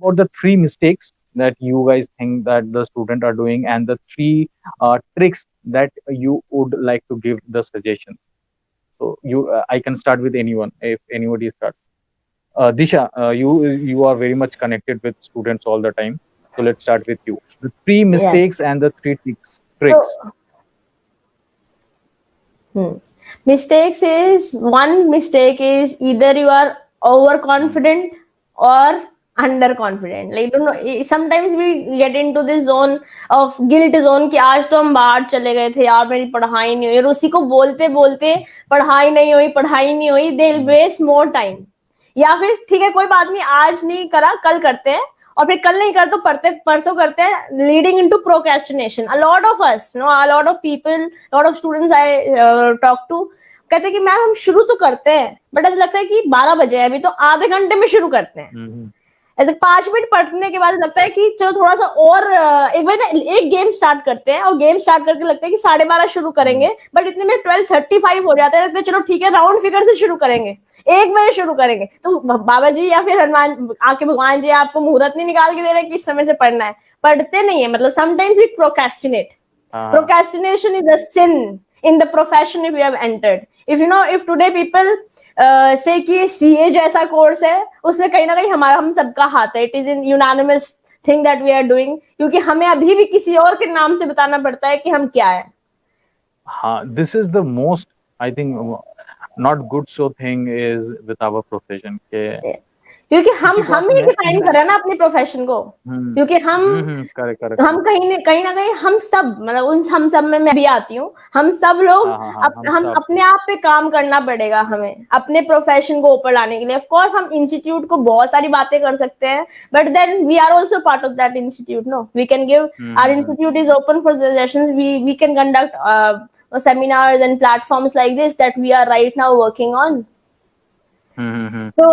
about the three mistakes that you guys think that the student are doing, and the three tricks that you would like to give the suggestions. So I can start with anyone if anybody starts. Disha, you are very much connected with students all the time. So let's start with you. The three mistakes Yes. and the three tricks. So, Tricks. mistakes is, one mistake is either you are overconfident or underconfident. Like, don't know, sometimes we get into this zone of guilt zone कि आज तो हम बाहर चले गए थे यार, मेरी पढ़ाई नहीं हुई, और उसी को बोलते बोलते पढ़ाई नहीं हुई, they'll waste more time. या फिर ठीक है कोई बात नहीं, आज नहीं करा कल करते हैं, और फिर कल नहीं कर तो परसों करते हैं, leading into procrastination. A lot of us know, a lot of people, lot of students I talk to, कहते हैं कि मैम हम शुरू तो करते हैं बट ऐसा लगता है कि 12 बजे है अभी, तो आधे घंटे में शुरू करते हैं. ऐसे 5 मिनट पढ़ने के बाद लगता है कि चलो थोड़ा सा और एक गेम स्टार्ट करते हैं, और गेम स्टार्ट करके लगता है कि 12:30 शुरू करेंगे, बट इतने में 12:35 हो जाता है, लगता है चलो ठीक है राउंड फिगर से शुरू करेंगे, 1 बजे शुरू करेंगे. तो बाबा जी या फिर हनुमान आके भगवान जी आपको मुहूर्त नहीं निकाल के दे रहे कि इस समय से पढ़ना है, पढ़ते नहीं है. मतलब sometimes we procrastinate. Procrastination is a sin in the profession if you have entered. If today people say कि CA जैसा कोर्स है, उसमें कहीं ना कहीं हम सबका हाथ है. It is in unanimous thing that we are doing, क्योंकि हमें अभी भी किसी और के नाम से बताना पड़ता है कि हम क्या है. हाँ, this is the most, I think, not good so thing is with our profession के क्योंकि हम ही डिफाइन कर रहे हैं ना अपने प्रोफेशन को. क्योंकि हम कहीं ना कहीं हम सब, मतलब हम सब में मैं भी आती हूँ, हम सब लोग हम अपने आप पे काम करना पड़ेगा हमें अपने प्रोफेशन को ऊपर लाने के लिए. ऑफ कोर्स हम इंस्टीट्यूट को बहुत सारी बातें कर सकते हैं, but then we are also part of that institute. No, we can give, our institute is open for suggestions. We can conduct seminars and platforms like this that we are right now working on. तो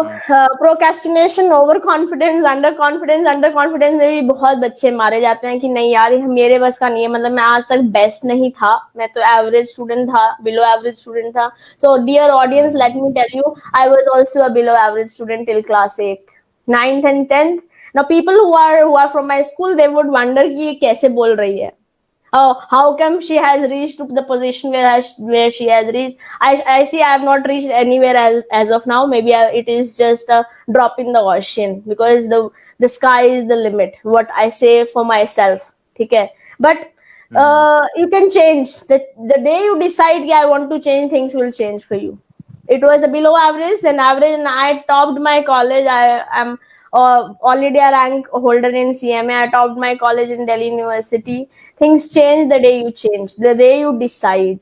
procrastination, over confidence, under confidence में भी बहुत बच्चे मारे जाते हैं कि नहीं यार ये मेरे बस का नहीं है. मतलब मैं आज तक बेस्ट नहीं था, मैं तो एवरेज स्टूडेंट था, बिलो एवरेज स्टूडेंट था. So dear audience, let me tell you, I was also a below average student till class 8, 9th and 10th. Now people who are from my school, they would wonder कि ये कैसे बोल रही है. Oh, how come she has reached to the position where she has reached? I see I have not reached anywhere as of now. Maybe it is just a drop in the ocean, because the sky is the limit. What I say for myself, okay? But you can change. The day you decide, yeah, I want to change, things will change for you. It was a below average, then average, and I topped my college. I am already a rank holder in CMA. I topped my college in Delhi University. Things change the day you change, the day you decide.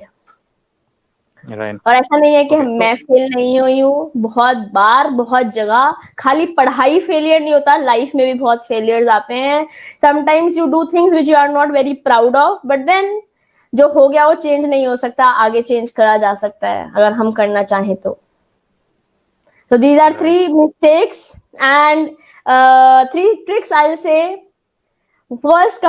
Right. और ऐसा नहीं है कि मैं fail नहीं हुई हूँ, बहुत बार बहुत जगह. खाली पढ़ाई फेलियर नहीं होता, लाइफ में भी बहुत फेलियर्स आते हैं. Sometimes you do things which you are not very proud of, but then जो हो गया वो चेंज नहीं हो सकता, आगे चेंज करा जा सकता है अगर हम करना चाहें तो. So these are 3 mistakes and 3 tricks I'll say. First,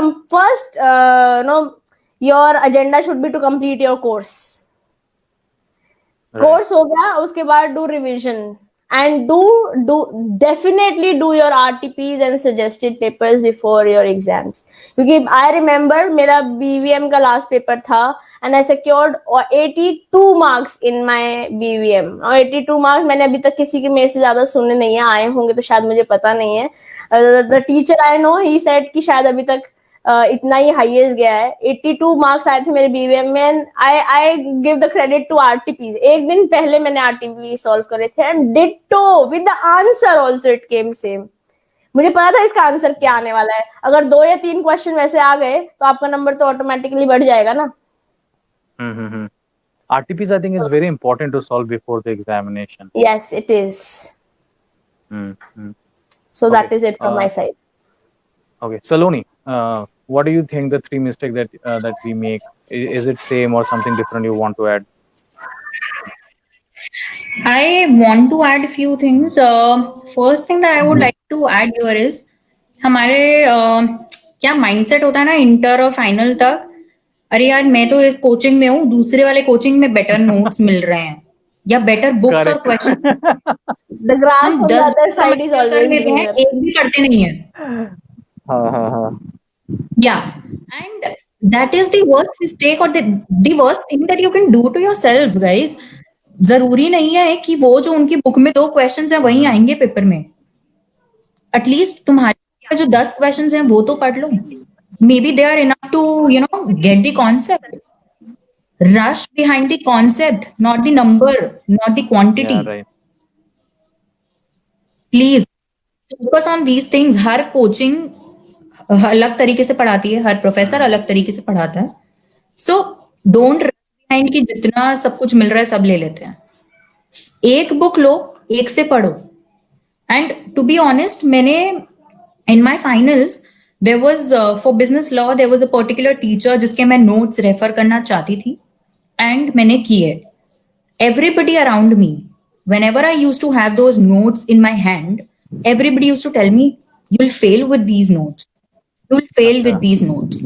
your agenda should be to complete your course. Right. Course हो गया, उसके बाद do revision and definitely do your RTPs and suggested papers before your exams. क्योंकि I remember मेरा BVM का last paper था and I secured 82 marks in my BVM. और 82 marks मैंने अभी तक किसी के मेरे से ज्यादा सुने नहीं है, आए होंगे तो शायद मुझे पता नहीं है. The teacher I know, he said कि शायद अभी तक इतना ही हाईएस्ट गया है. 82 मार्क्स आए थे मेरे बीवीएम में. I give the credit to RTP. एक दिन पहले मैंने आरटीपी सॉल्व करे थे and ditto with the answer also it came same. मुझे पता था इसका आंसर क्या आने वाला है. अगर 2 या 3 क्वेश्चन वैसे आ गए तो आपका नंबर तो ऑटोमेटिकली बढ़ जाएगा ना. RTPs I think is very important to solve before the examination. Yes, it is. So that is it from my side. Okay, Saloni, what do you think the 3 mistakes that we make? Is it same or something different you want to add? I want to add a few things. First thing that I would like to add here is हमारे क्या mindset होता है ना inter और final तक, अरे यार मैं तो इस कोचिंग में हूँ, दूसरे वाले कोचिंग में बेटर नोट्स मिल रहे हैं या बेटर बुक्स और क्वेश्चन. The grass हम on the 10 other side is कर always लेते हैं, greener. एक भी पढ़ते नहीं है. हाँ. Yeah, and that is the worst mistake or the worst thing that you can do to yourself, guys. जरूरी नहीं है कि वो जो उनकी बुक में 2 क्वेश्चंस हैं वही आएंगे पेपर में. एटलीस्ट तुम्हारे जो 10 क्वेश्चंस हैं वो तो पढ़ लो. Maybe they are enough to get the concept. Rush behind the concept, not the number, not the quantity. Yeah, right. Please focus on these things. Her coaching अलग तरीके से पढ़ाती है, हर प्रोफेसर अलग तरीके से पढ़ाता है. सो डोंट बिहाइंड कि जितना सब कुछ मिल रहा है सब ले लेते हैं. एक बुक लो, एक से पढ़ो. एंड टू बी ऑनेस्ट, मैंने in my finals there was for business law there was a particular teacher जिसके मैं नोट्स रेफर करना चाहती थी एंड मैंने किए. Everybody around me, whenever I used to have those notes in my hand, everybody used to tell me, you'll fail with these notes. You'll fail with these notes.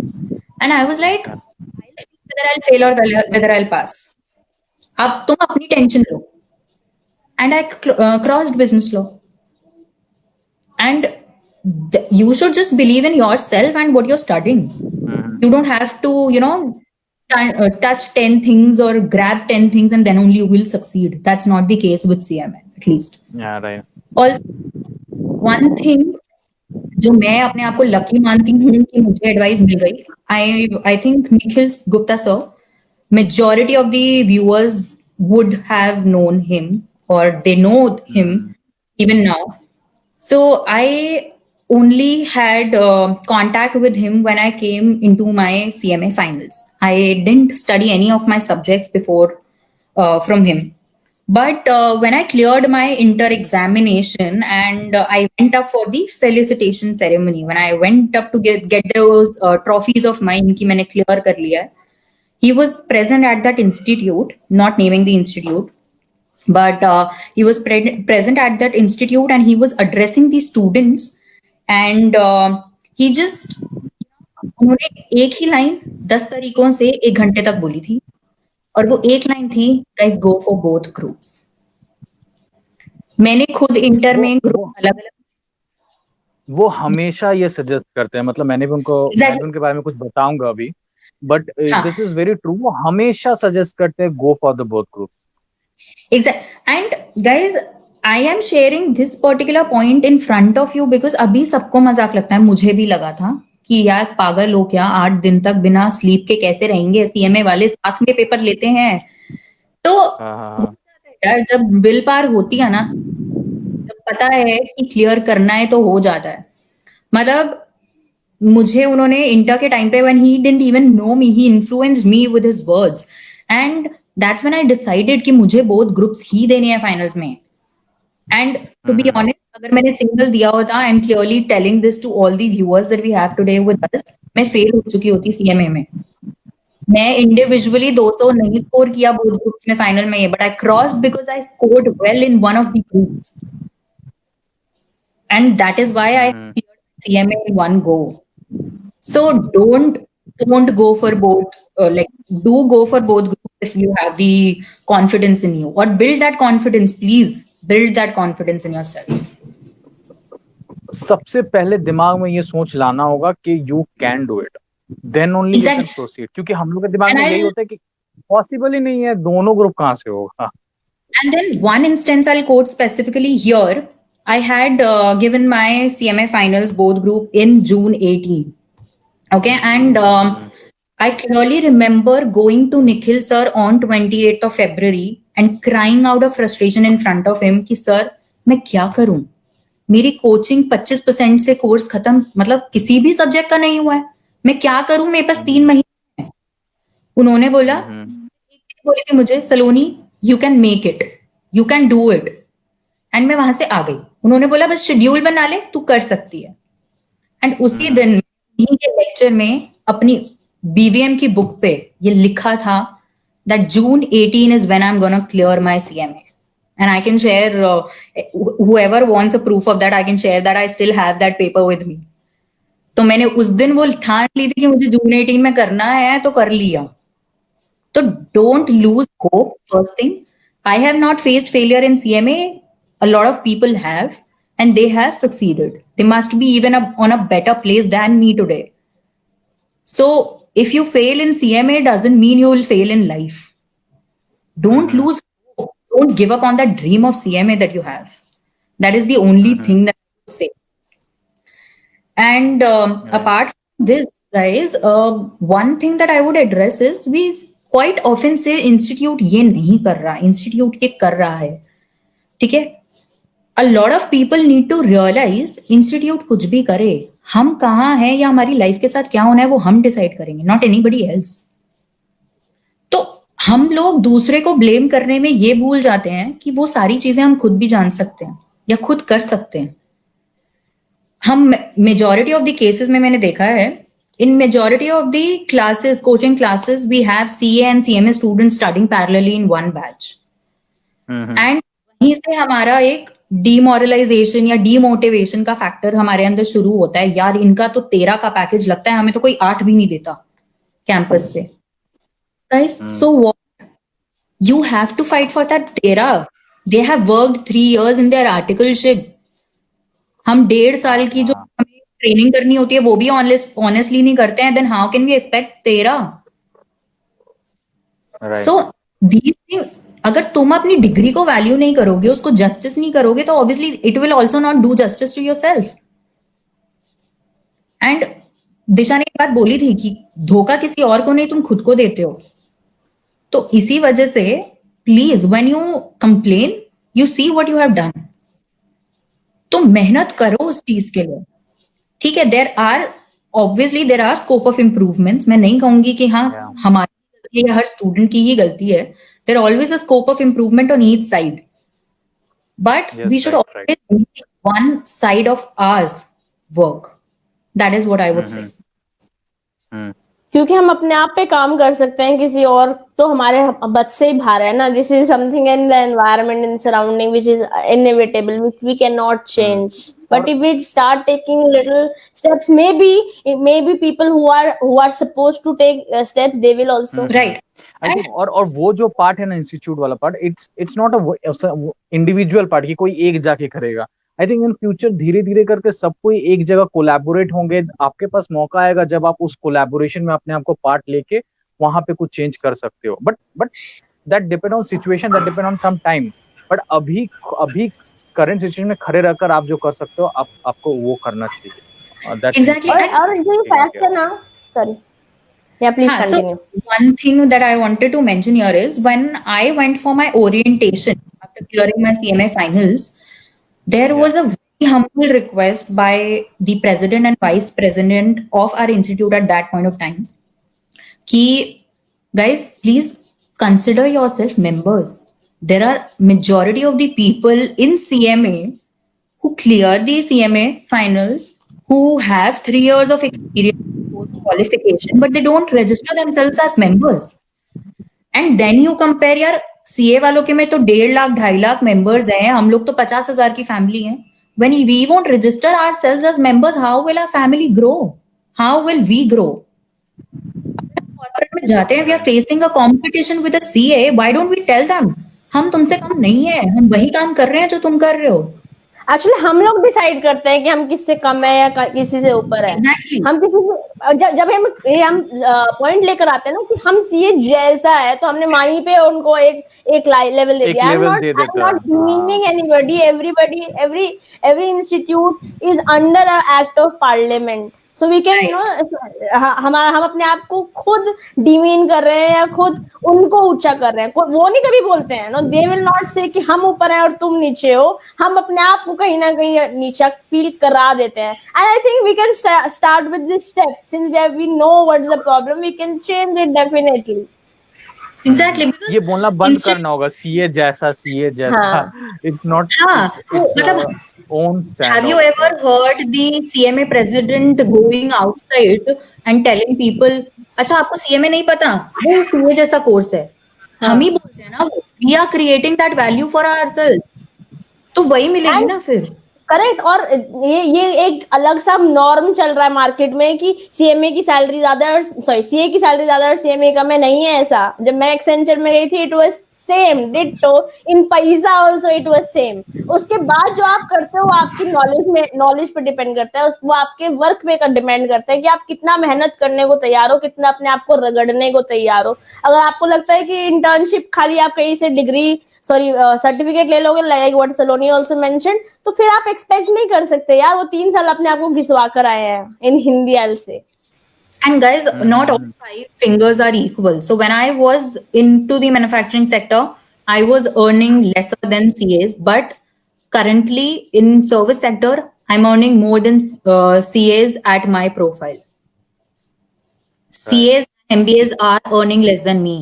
And I was like, I'll see whether I'll fail or whether I'll pass. अब तुम अपनी tension low. And I crossed business law. And you should just believe in yourself and what you're studying. You don't have to, touch 10 things or grab 10 things and then only you will succeed. That's not the case with CMA, at least. Yeah, right. Also, one thing जो मैं अपने आप को lucky मानती हूँ कि मुझे advice मिल गई. I think Nikhil Gupta sir, majority of the viewers would have known him or they know him even now. So I only had contact with him when I came into my CMA finals. I didn't study any of my subjects before from him. But when I cleared my inter examination and I went up for the felicitation ceremony, when I went up to get those trophies of mine कि मैंने clear कर लिया, he was present at that institute, not naming the institute. But he was present at that institute and he was addressing the students and he just उन्होंने एक ही line 10 तरीकों से 1 घंटे तक बोली थी और वो एक लाइन थी, guys go for both groups. मैंने खुद इंटर में ग्रुप अलग अलग वो हमेशा ये सजेस्ट करते हैं. मतलब मैंने भी मैं भी उनके बारे में कुछ बताऊंगा अभी, but this is very true. वो हमेशा सजेस्ट करते हैं go for the both group. Exactly. And guys, I am sharing this particular point in front of you because अभी सबको मजाक लगता है, मुझे भी लगा था कि यार पागल हो क्या, 8 दिन तक बिना स्लीप के कैसे रहेंगे, सीएमए वाले साथ में पेपर लेते हैं. तो यार जब बिल पार होती है ना, जब पता है कि क्लियर करना है तो हो जाता है. मतलब मुझे उन्होंने इंटर के टाइम पे when he didn't even know me, he influenced me with his words and that's when I decided कि मुझे both groups ही देने हैं finals में. And to be honest, अगर मैंने single दिया होता, I'm clearly telling this to all the viewers that we have today with us, मैं fail हो चुकी होती CMA में. मैं individually 200 नहीं score किया both groups में final में, but I crossed because I scored well in one of the groups. And that is why I cleared CMA in one go. So don't go for both. Do go for both groups if you have the confidence in you, or build that confidence. Please build that confidence in yourself. सबसे पहले दिमाग में ये सोच लाना होगा कि you can do it. Then only you can proceed. क्योंकि हम लोग के दिमाग में यही होता है कि possible ही नहीं है, दोनों ग्रुप कहाँ से होगा. And then one instance I'll quote specifically here. I had given my CMA finals both group in June 18. Okay, and I clearly remember going to Nikhil sir on 28th of February and crying out of frustration in front of him कि sir मैं क्या करूं, मेरी coaching 25% से course खत्म, मतलब किसी भी सब्जेक्ट का नहीं हुआ है, मैं क्या करूं, मेरे पास 3 महीने. उन्होंने बोला बोली थी मुझे, Saloni you can make it, you can do it. And मैं वहां से आ गई. उन्होंने बोला बस शेड्यूल बना ले, तू कर सकती है. एंड उसी दिन के लेक्चर में अपनी BVM की बुक पे ये लिखा था that June 18 is when I'm gonna clear my CMA. And I can share, whoever wants a proof of that, I can share that I still have that paper with me. तो मैंने उस दिन वो ठान ली थी कि मुझे जून 18 में करना है, तो कर लिया. तो don't lose hope. First thing, I have not faced failure in CMA a lot of people have, and they have succeeded. They must be even on a better place than me today. So if you fail in CMA doesn't mean you will fail in life. Don't lose hope. Don't give up on that dream of CMA that you have. That is the only thing that I would say. And apart from this, guys, one thing that I would address is we quite often say institute ये नहीं कर रहा, institute ये कर रहा है, ठीक है? A lot of people need to realize institute कुछ भी करे, हम कहाँ हैं या हमारी लाइफ के साथ क्या होना है वो हम डिसाइड करेंगे, not anybody else. तो हम लोग दूसरे को ब्लेम करने में ये भूल जाते हैं कि वो सारी चीजें हम खुद भी जान सकते हैं या खुद कर सकते हैं. हम मेजॉरिटी ऑफ द केसेस में मैंने देखा है, in majority of the classes, coaching classes, we have CA and CMA students studying parallelly in one batch. And वहीं से हमारा एक डिमोरलाइजेशन या डीमोटिवेशन का फैक्टर हमारे अंदर शुरू होता है. यार इनका तो 13 का पैकेज लगता है, हमें तो कोई 8 भी नहीं देता कैंपस पे. Guys, so what? You have to fight for that 13. They have worked 3 years in their articleship. हम 1.5 साल की जो हमें ट्रेनिंग करनी होती है वो भी ऑनेस्टली नहीं करते हैं. Then how can we expect 13? So these thing, अगर तुम अपनी डिग्री को वैल्यू नहीं करोगे, उसको जस्टिस नहीं करोगे, तो obviously it will also not do justice to yourself. And Disha ने एक बात बोली थी कि धोखा किसी और को नहीं, तुम खुद को देते हो. तो इसी वजह से please when you complain, you see what you have done. तो मेहनत करो उस चीज के लिए, ठीक है? There are scope of improvements. मैं नहीं कहूंगी कि हाँ हमारी गलती है या हर स्टूडेंट की ही गलती है. There always a scope of improvement on each side, but we should always make one side of ours work. That is what I would say. क्योंकि हम अपने आप पे काम कर सकते हैं, किसी और तो हमारे बद से ही बाहर है ना. This is something in the environment in surrounding which is inevitable, which we can not change. But if we start taking little steps, maybe people who are supposed to take steps, they will also. Right. I think और वो जो part है ना institute वाला part, it's not a individual part कि कोई एक जाके करेगा. आई थिंक इन फ्यूचर धीरे धीरे करके सब कोई एक जगह कोलैबोरेट होंगे. आपके पास मौका आएगा जब आप उस कोलैबोरेशन में अपने आप को पार्ट लेके वहां पे कुछ चेंज कर सकते हो. But that depend on situation, that depend on some time. But अभी करंट सिचुएशन में खड़े रहकर आप जो कर सकते हो, आपको वो करना चाहिए. एग्जैक्टली. और ये फैक्ट है ना, sorry, yeah, please continue. So one thing that I wanted to mention here is when I went for my orientation after clearing my CMA finals, there was a very humble request by the president and vice president of our institute at that point of time ki guys, please consider yourself members. There are majority of the people in CMA who clear the CMA finals, who have 3 years of experience post qualification, but they don't register themselves as members. And then you compare, यार CA वालों के में तो 1.5 lakh 2.5 lakh members हैं, हम लोग तो 50,000 की फैमिली हैं. When we won't register ourselves as members, how will our family grow? How will we grow? Corporate में जाते हैं, we are facing a competition with a CA. Why don't we tell them हम तुमसे कम नहीं है, हम वही काम कर रहे हैं जो तुम कर रहे हो. एक्चुअली हम लोग डिसाइड करते हैं कि हम किससे कम है या किसी से ऊपर है. Exactly. हम किसी से जब हम पॉइंट लेकर आते हैं ना कि हम सीए जैसा है, तो हमने वहीं पे उनको एक लेवल दे दिया. I am not meaning anybody, every institute is under a act of parliament. So we can you know, हम अपने आप को खुद डिमीन कर रहे हैं या खुद उनको ऊंचा कर रहे हैं. वो नहीं कभी बोलते हैं नो, दे विल नॉट से कि हम ऊपर हैं और तुम नीचे हो. हम अपने आप को कहीं ना कहीं नीचा फील करा देते हैं. And I think we can start with this step. Since we know what is the problem, we can change it definitely. Exactly. ये बोलना बंद करना होगा सीए जैसा. It's not. मतलब own stand. Have you ever heard the CMA president going outside and telling people, अच्छा आपको CMA नहीं पता, वो CA जैसा कोर्स है. हम ही बोलते हैं ना, we are creating that value for ourselves. तो वही मिलेगी ना फिर. करेक्ट। और ये एक अलग सा नॉर्म चल रहा है मार्केट में कि सीएमए की सैलरी ज्यादा और सीए की सैलरी ज्यादा और सीएमए का में नहीं है ऐसा। जब मैं एक्सेंचर में गई थी इट वाज सेम डिट्टो, इन पैसा आल्सो इट वाज सेम। उसके बाद जो आप करते हो वो आपकी नॉलेज पे डिपेंड करता है, वो आपके वर्क पे डिपेंड करता है कि आप कितना मेहनत करने को तैयार हो, कितना अपने आप को रगड़ने को तैयार हो। अगर आपको लगता है कि इंटर्नशिप खाली आप कहीं से डिग्री सर्टिफिकेट ले लोगे, like what Saloni also mentioned, तो फिर आप एक्सपेक्ट नहीं कर सकते यार वो 3 साल अपने आप को घिसवा कर आए हैं इन हिंदी एल से। And guys, not all 5 fingers are equal. So when I was into the manufacturing sector, I was earning lesser than CAs, but currently in service sector, I'm earning more than CAs at my profile. CAs and MBAs are earning less than me.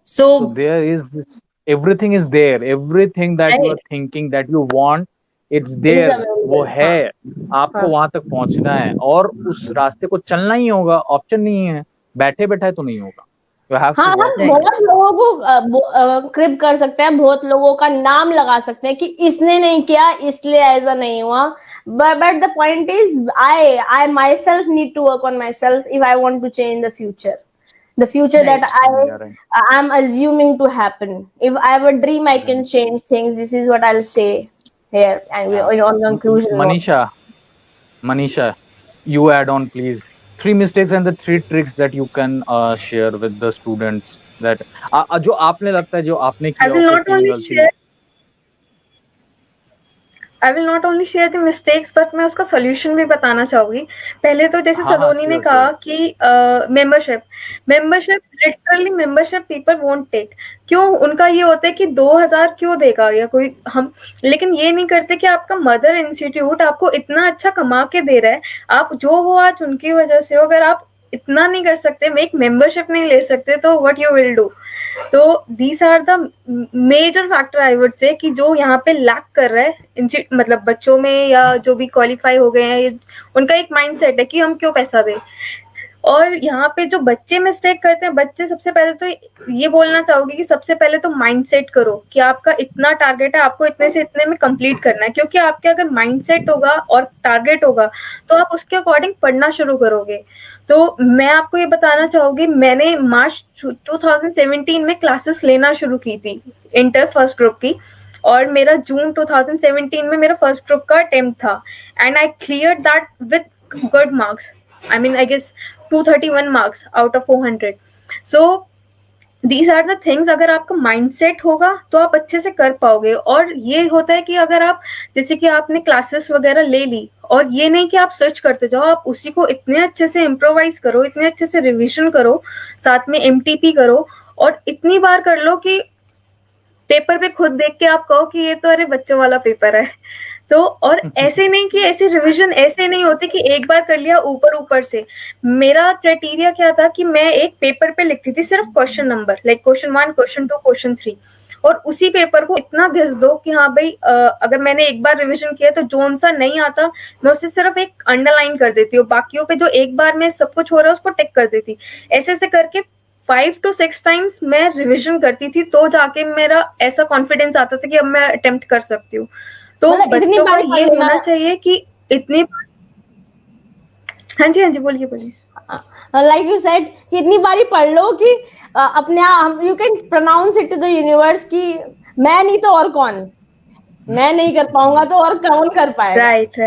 So there is this, everything is there, everything that you are thinking that you want, it's there, वो है, आपको वहां तक पहुंचना है और उस रास्ते को चलना ही होगा, ऑप्शन नहीं है, बैठे बैठे तो नहीं होगा। हम बहुत लोगों को क्रिप कर सकते हैं, बहुत लोगों का नाम लगा सकते हैं कि इसने नहीं किया इसलिए ऐसा नहीं हुआ, but the point is I myself need to work on myself if I want to change the future that I'm assuming to happen. If I have a dream, I can change things. This is what I'll say here. And on conclusion, Manisha, you add on please 3 mistakes and the 3 tricks that you can share with the students that जो आपने लगता है जो आपने किया। I will not only share the mistakes, but मैं उसका solution भी बताना चाहूंगी। पहले तो जैसे सलोनी ने कहा कि membership literally membership people won't take। क्यों उनका ये होता है कि 2000 क्यों देगा या कोई हम, लेकिन ये नहीं करते कि आपका मदर इंस्टीट्यूट आपको इतना अच्छा कमा के दे रहा है, आप जो हो आज उनकी वजह से हो। अगर आप इतना नहीं कर सकते, एक मेंबरशिप नहीं ले सकते, तो व्हाट यू विल डू। तो these are the major factor I would say कि जो यहाँ पे लैक कर रहा है मतलब बच्चों में या जो भी क्वालिफाई हो गए हैं, उनका एक माइंडसेट है कि हम क्यों पैसा दें। और यहाँ पे जो बच्चे मिस्टेक करते हैं, बच्चे सबसे पहले तो ये बोलना चाहूंगी कि सबसे पहले तो माइंडसेट करो कि आपका इतना टारगेट है, आपको इतने से इतने में कंप्लीट करना है। क्योंकि आपके अगर माइंडसेट होगा और टारगेट होगा तो आप उसके अकॉर्डिंग पढ़ना शुरू करोगे। तो मैं आपको ये बताना चाहूंगी, मैंने मार्च 2017 में क्लासेस लेना शुरू की थी इंटर फर्स्ट ग्रुप की, और मेरा जून 2017 में मेरा फर्स्ट ग्रुप का अटेम्प्ट था and I clear that with good marks. I mean, I guess 231 marks out of 400. So these are the things, अगर आपका mindset होगा तो आप अच्छे से कर पाओगे। और ये होता है कि अगर आप जैसे कि आपने क्लासेस वगैरह ले ली और ये नहीं कि आप सर्च करते जाओ, आप उसी को इतने अच्छे से इम्प्रोवाइज करो, इतने अच्छे से रिविजन करो, साथ में MTP करो और इतनी बार कर लो कि पेपर पे खुद देख के आप कहो कि ये तो अरे बच्चों वाला पेपर है। तो और ऐसे नहीं कि ऐसे रिवीजन ऐसे नहीं होते कि एक बार कर लिया ऊपर से। मेरा क्राइटेरिया क्या था कि मैं एक पेपर पे लिखती थी सिर्फ question number, like question 1, question 2, question 3, और उसी पेपर को इतना घिस दो कि हाँ भाई अगर मैंने एक बार रिवीजन किया तो जो सा नहीं आता मैं उसे सिर्फ एक अंडरलाइन कर देती हूँ, बाकियों पे जो एक बार में सब कुछ हो रहा है उसको टिक कर देती। ऐसे करके 5 to 6 टाइम्स मैं रिवीजन करती थी, तो जाके मेरा ऐसा कॉन्फिडेंस आता था कि अब मैं अटेम्प्ट कर सकती हूँ। तो बच्चों को ये होना चाहिए कि इतनी, हाँ जी बोलिए। लाइक यू सेड कि इतनी बारी पढ़ लो कि अपने आप you can pronounce it to the universe कि मैं नहीं तो और कौन, मैं नहीं कर पाऊंगा तो और कौन कर पाएगा। राइट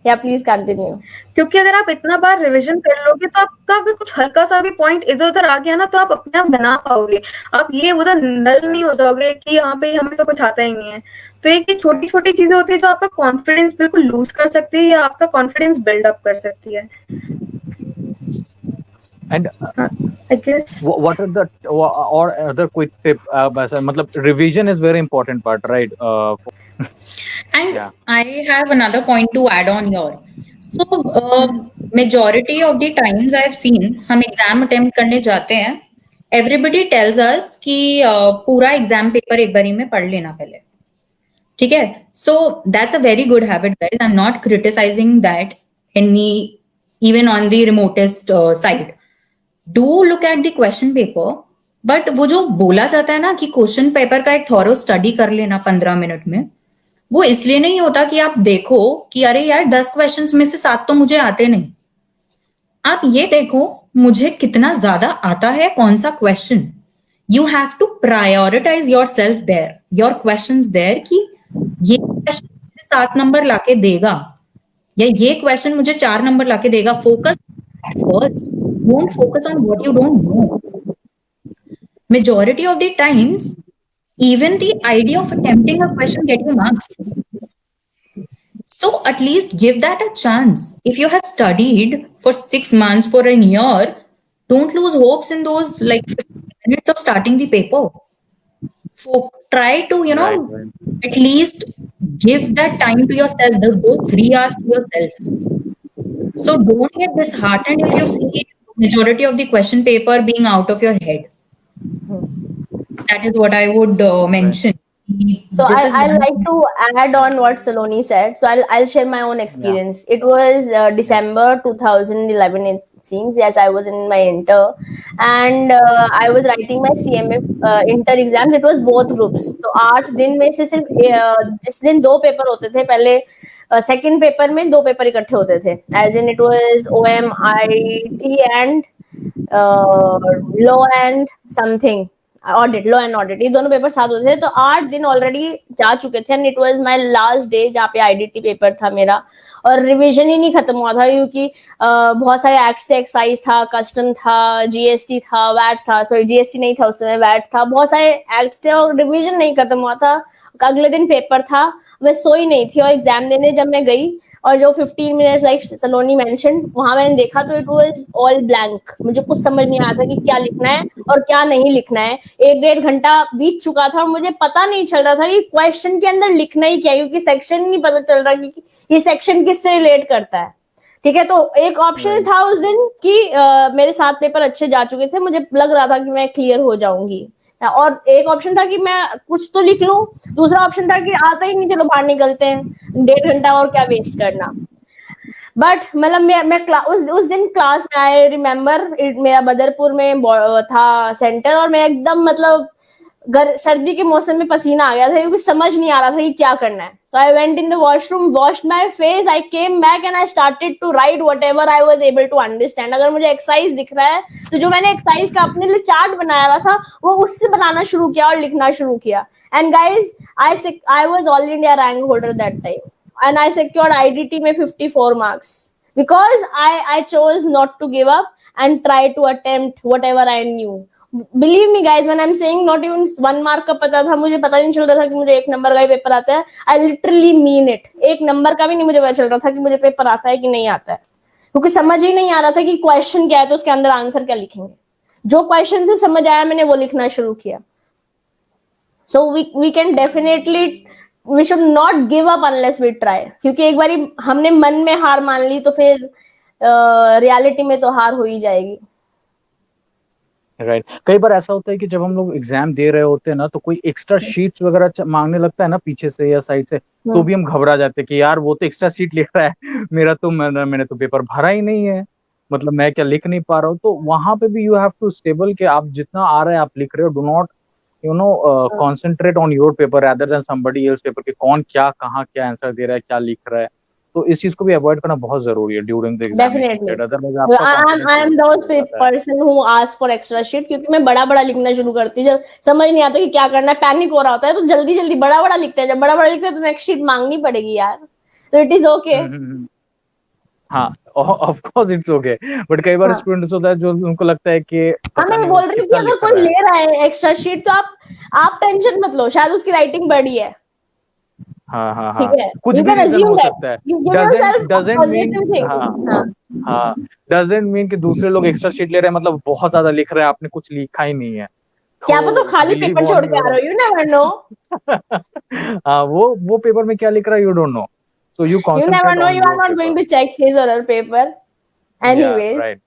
या प्लीज कंटिन्यू। क्योंकि अगर आप इतना बार रिवीजन कर लोगे तो आपका अगर कुछ हल्का सा भी पॉइंट इधर उधर आ गया ना तो आप अपने आप बना पाओगे, आप ये उधर नल नहीं हो जाओगे कि यहाँ पे हमें तो कुछ आता ही नहीं है। तो एक छोटी छोटी चीजें होती है जो आपका कॉन्फिडेंस बिल्कुल लूज कर सकती है या आपका कॉन्फिडेंस बिल्डअप कर सकती है। And I guess what are the or other quick tip? मतलब revision is very important part, right? And yeah. I have another point to add on here. So majority of the times I've seen हम exam attempt करने जाते हैं, everybody tells us कि पूरा exam paper एक बारी में पढ़ लेना पहले, ठीक है। So that's a very good habit, guys. I'm not criticizing that even on the remotest side. Do look at the question paper, but वो जो बोला जाता है ना कि क्वेश्चन पेपर का एक थॉरो स्टडी कर लेना 15 मिनट में, वो इसलिए नहीं होता कि आप देखो कि अरे यार 10 क्वेश्चंस में से 7 तो मुझे आते नहीं। आप ये देखो मुझे कितना ज्यादा आता है कौन सा question. You have to prioritise yourself there, your questions there कि ये क्वेश्चन मुझे 7 नंबर लाके देगा या ये क्वेश्चन मुझे 4 नंबर लाके देगा। Focus at first, don't focus on what you don't know. Majority of the times, even the idea of attempting a question get you marks. So at least give that a chance. If you have studied for 6 months, for a year, don't lose hopes in those like 15 minutes of starting the paper. Try to, Right. at least give that time to yourself, those 3 hours to yourself. So don't get disheartened if you see majority of the question paper being out of your head. That is what I would mention. So I like to add on what Saloni said. So I'll share my own experience. Yeah. It was December 2011. It seems, yes, I was in my inter, and I was writing my CMF inter exams. It was both groups. So 8 दिन में से सिर्फ जिस दिन 2 paper होते थे, पहले second paper में 2 पेपर इकट्ठे होते थे. As in it was OMIT and law and something. Audit, law and audit, ये दोनों पेपर साथ होते थे. तो 8 दिन ऑलरेडी जा चुके थे and it was my last day जहाँ पे आईडीटी पेपर था मेरा, और रिवीजन ही नहीं खत्म हुआ था क्योंकि बहुत सारे एक्ट्स थे, एक्साइज था, कस्टम था, जीएसटी था, वैट था, सॉरी जीएसटी नहीं था उस समय, वैट था, बहुत सारे एक्ट्स थे और रिवीजन नहीं खत्म हुआ था. अगले दिन पेपर था, मैं सोई नहीं थी और एग्जाम देने जब मैं गई और जो 15 मिनट्स लाइक सलोनी मेंशन, वहां मैंने देखा तो इट वाज ऑल ब्लैंक. मुझे कुछ समझ नहीं आया था कि क्या लिखना है और क्या नहीं लिखना है. 1-1.5 घंटा बीत चुका था और मुझे पता नहीं चल रहा था कि क्वेश्चन के अंदर लिखना ही क्या है, क्योंकि सेक्शन नहीं पता चल रहा कि ये सेक्शन किससे रिलेट करता है. ठीक है, तो एक ऑप्शन था उस दिन कि मेरे 7 पेपर अच्छे जा चुके थे, मुझे लग रहा था कि मैं क्लियर हो जाऊंगी, और एक ऑप्शन था कि मैं कुछ तो लिख लूं, दूसरा ऑप्शन था कि आता ही नहीं, चलो बाहर निकलते हैं, 1.5 घंटा और क्या वेस्ट करना. बट मतलब मैं उस दिन क्लास में, आई रिमेम्बर, मेरा बदरपुर में था सेंटर और मैं एकदम मतलब सर्दी के मौसम में पसीना आ गया था क्योंकि समझ नहीं आ रहा था कि क्या करना है. So I went in the washroom, washed my face, I came back and I started to write whatever I was able to understand. अगर मुझे एक्सरसाइज दिख रहा है तो जो मैंने एक्सरसाइज का अपने लिए चार्ट बनाया हुआ था वो उससे बनाना शुरू किया और लिखना शुरू किया. And guys, I was all India rank holder that time and I secured IDT में 54 marks because I chose not to give up and try to attempt whatever I knew. Believe me guys, when I'm saying not even 1 mark का पता था, मुझे पता नहीं चल रहा था कि मुझे 1 नंबर का ही पेपर आता है. I literally mean it. 1 number का भी नहीं मुझे पता चल रहा था कि मुझे पेपर आता है कि नहीं आता है, क्योंकि समझ ही नहीं आ रहा था कि क्वेश्चन क्या है तो उसके अंदर आंसर क्या लिखेंगे. जो क्वेश्चन से समझ आया मैंने वो लिखना शुरू किया. So we can definitely, we should not give up unless we try. क्योंकि एक बार हमने मन में हार मान ली तो फिर रियलिटी में तो हार हो ही जाएगी. राइट. कई बार ऐसा होता है कि जब हम लोग एग्जाम दे रहे होते हैं ना तो कोई एक्स्ट्रा शीट्स वगैरह मांगने लगता है ना पीछे से या साइड से, तो भी हम घबरा जाते हैं कि यार वो तो एक्स्ट्रा शीट लिख रहा है, मेरा तो मैंने तो पेपर भरा ही नहीं है, मतलब मैं क्या लिख नहीं पा रहा हूँ. तो वहां पे भी यू हैव टू स्टेबल कि आप जितना आ रहा है आप लिख रहे हो. Do not concentrate on your paper rather than somebody else paper, कि कौन क्या कहाँ क्या आंसर दे रहा है, क्या लिख रहा है. तो इस चीज को भी अवॉइड करना बहुत जरूरी है during the examination. Otherwise I am those person who ask for extra sheet, क्योंकि मैं बड़ा लिखना शुरू करती हूँ. जब समझ नहीं आता कि क्या करना है, पैनिक हो रहा होता है, तो जल्दी बड़ा लिखते हैं. जब बड़ा लिखते हैं तो नेक्स्ट शीट मांगनी पड़ेगी यार, तो इट इज ओके. हाँ, of course it's okay, but कई बार स्टूडेंट्स होता है जो उनको लगता है कि मैं बोल रही हूँ कि अगर कोई ले रहा है एक्स्ट्रा शीट तो आप टेंशन मत लो, शायद उसकी राइटिंग बड़ी है. हाँ, कुछ भी रीजन हो सकता है. डजंट मीन कि दूसरे लोग एक्स्ट्रा शीट ले रहे हैं मतलब बहुत ज्यादा लिख रहे हैं, आपने कुछ लिखा ही नहीं है. क्या पता खाली पेपर छोड़ के आ रहे हो, यू नेवर नो. हाँ, वो पेपर में क्या लिख रहा है you don't know. So you never know, you are not going to check his or her paper anyways. Yeah, right.